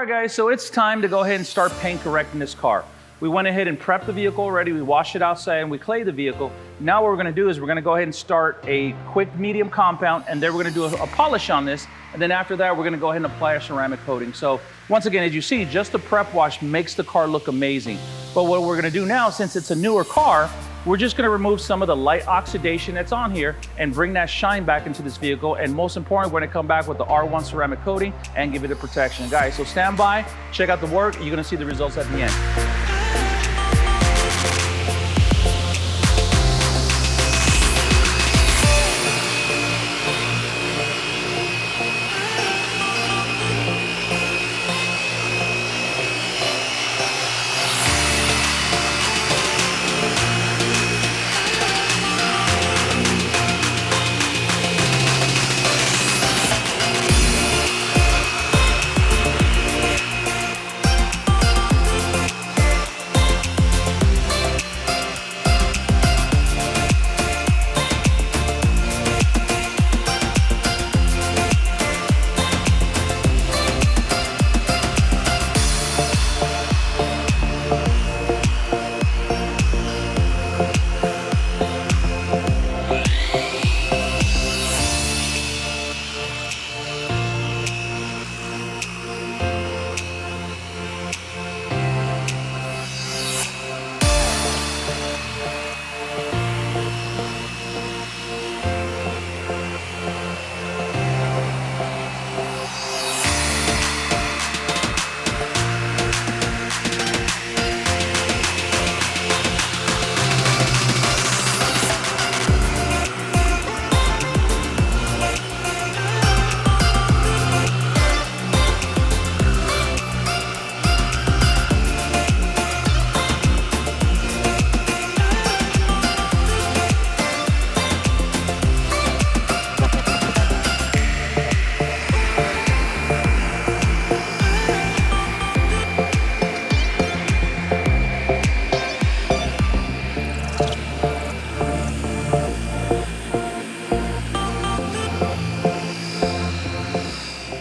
right, guys, so it's time to go ahead and start paint correcting this car. We went ahead and prepped the vehicle already. We washed it outside and we clayed the vehicle. Now what we're gonna do is we're gonna go ahead and start a quick medium compound, and then we're gonna do a polish on this. And then after that, we're gonna go ahead and apply our ceramic coating. So once again, as you see, just the prep wash makes the car look amazing. But what we're gonna do now, since it's a newer car, we're just gonna remove some of the light oxidation that's on here and bring that shine back into this vehicle. And most important, we're gonna come back with the R1 ceramic coating and give it a protection. Guys, so stand by, check out the work, you're gonna see the results at the end.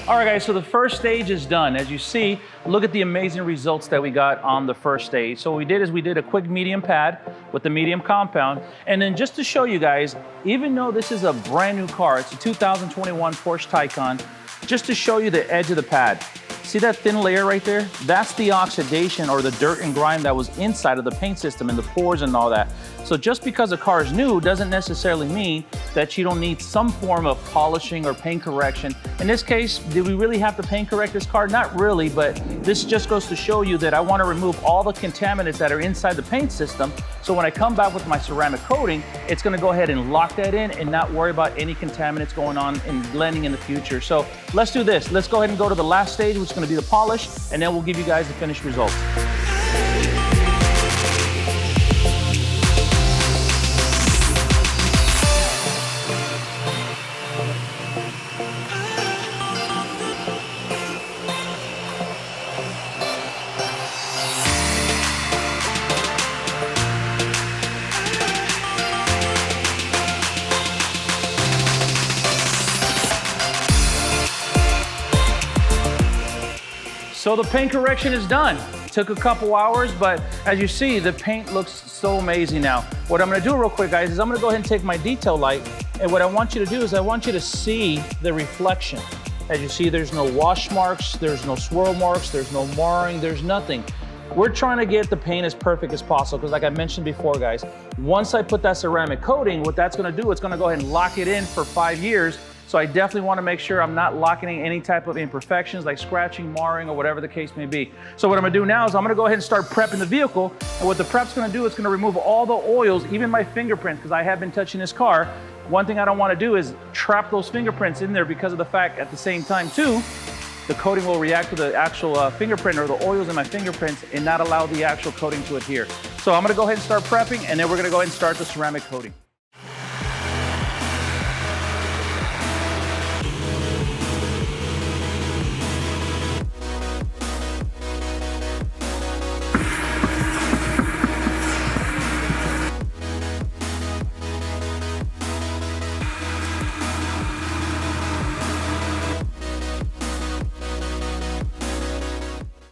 All right, guys, so the first stage is done. As you see, look at the amazing results that we got on the first stage. So what we did is we did a quick medium pad with the medium compound. And then just to show you guys, even though this is a brand new car, it's a 2021 Porsche Taycan, just to show you the edge of the pad. See that thin layer right there? That's the oxidation or the dirt and grime that was inside of the paint system and the pores and all that. So just because a car is new doesn't necessarily mean that you don't need some form of polishing or paint correction. In this case, did we really have to paint correct this car? Not really, but this just goes to show you that I want to remove all the contaminants that are inside the paint system. So when I come back with my ceramic coating, it's going to go ahead and lock that in and not worry about any contaminants going on and blending in the future. So let's do this. Let's go ahead and go to the last stage, which is going to be the polish, and then we'll give you guys the finished results. So the paint correction is done. Took a couple hours, but as you see, the paint looks so amazing now. What I'm gonna do real quick, guys, is I'm gonna go ahead and take my detail light, and what I want you to do is I want you to see the reflection. As you see, there's no wash marks, there's no swirl marks, there's no marring, there's nothing. We're trying to get the paint as perfect as possible, because like I mentioned before, guys, once I put that ceramic coating, what that's gonna do, it's gonna go ahead and lock it in for 5 years. So I definitely want to make sure I'm not locking in any type of imperfections like scratching, marring, or whatever the case may be. So what I'm gonna do now is I'm gonna go ahead and start prepping the vehicle. And what the prep's gonna do is gonna remove all the oils, even my fingerprints, because I have been touching this car. One thing I don't want to do is trap those fingerprints in there, because of the fact at the same time too, the coating will react to the actual fingerprint or the oils in my fingerprints and not allow the actual coating to adhere. So I'm gonna go ahead and start prepping, and then we're gonna go ahead and start the ceramic coating.